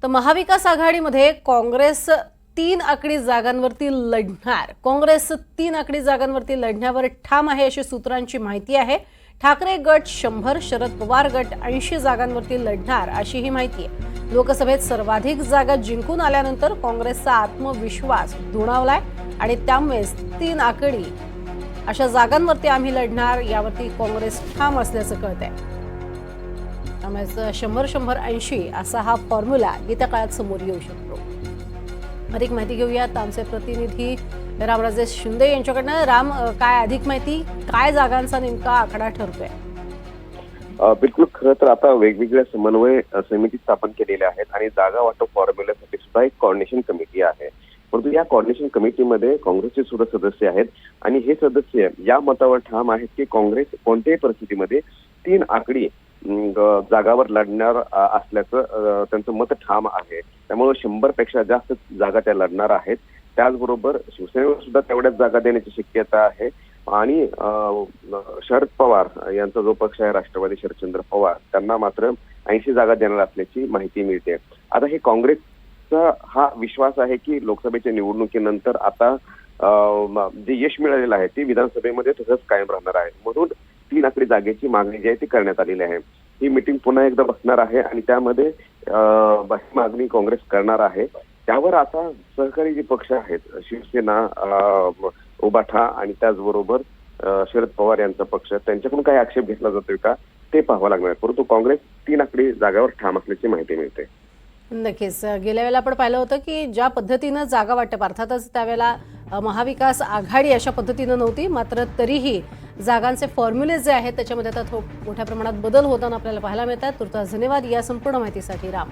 तर महाविकास आघाडीमध्ये काँग्रेस 3 आकडी जागांवरती लढणार. काँग्रेस 3 आकडी जागांवरती लढण्यावर ठाम आहे अशी सूत्रांची माहिती आहे. ठाकरे गट 100, शरद पवार गट 80 जागांवरती लढणार अशी ही माहिती आहे. लोकसभेत सर्वाधिक जागा जिंकून आल्यानंतर काँग्रेसचा आत्मविश्वास दुणावलाय आणि त्यामुळेच 3 आकडी अशा जागांवरती आम्ही लढणार यावरती काँग्रेस ठाम असल्याचं कळतंय. त्यामुळे 100-100-80 असा हा फॉर्म्युला येत्या काळात समोर येऊ शकतो. अधिक माहिती घेऊयात आमचे प्रतिनिधी रामराजेश शिंदे यांच्याकडनं. राम, काय अधिक माहिती, काय जागांचा नेमका आकडा ठरतोय? बिलकुल, खरं तर आता वेगवेगळ्या समन्वय समिती स्थापन केलेल्या आहेत आणि जागा वाटप फॉर्म्युल्यासाठी सुद्धा एक कोऑर्डिनेशन कमिटी आहे. परंतु या कोऑर्डिनेशन कमिटीमध्ये काँग्रेसचे सुद्धा सदस्य आहेत आणि हे सदस्य या मतावर ठाम आहेत की काँग्रेस कोणत्याही परिस्थितीमध्ये 3 आकडी जागावर लढणार असल्याचं त्यांचं मत ठाम आहे. त्यामुळे 100 पेक्षा जास्त जागा त्या लढणार आहेत. त्याचबरोबर शिवसेनेवर सुद्धा तेवढ्याच जागा देण्याची शक्यता आहे आणि शरद पवार यांचा जो पक्ष आहे राष्ट्रवादी शरदचंद्र पवार, त्यांना मात्र 80 जागा देणार असल्याची माहिती मिळते. आता हे काँग्रेसचा हा विश्वास आहे की लोकसभेच्या निवडणुकीनंतर आता जे यश मिळालेलं आहे ते विधानसभेमध्ये तसंच कायम राहणार आहे. म्हणून 3 आकडी जागेची मागणी जी आहे ती करण्यात आलेली आहे. ही मीटिंग पुन्हा एकदा बसणार आहे आणि त्यामध्ये ही मागणी काँग्रेस करणार आहे. त्यावर आता सहकारी जे पक्ष आहेत, शिवसेना, उबाठा आणि त्याचबरोबर शरद पवार यांचा पक्ष, त्यांच्याकडून काही आक्षेप घेतला जातोय का ते पाहावं लागणार आहे. परंतु काँग्रेस 3 आकडी जागावर ठाम असल्याची माहिती मिळते. नक्कीच. गेल्या वेळेला आपण पाहिलं होतं की ज्या पद्धतीनं जागा वाटप, अर्थातच त्यावेळेला महाविकास आघाडी अशा पद्धतीनं नव्हती, मात्र तरीही जागांचे फॉर्म्युले जे आहेत त्याच्यामध्ये आता मोठ्या प्रमाणात बदल होताना आपल्याला पाहायला मिळतात. तुर्तास धन्यवाद या संपूर्ण माहितीसाठी राम.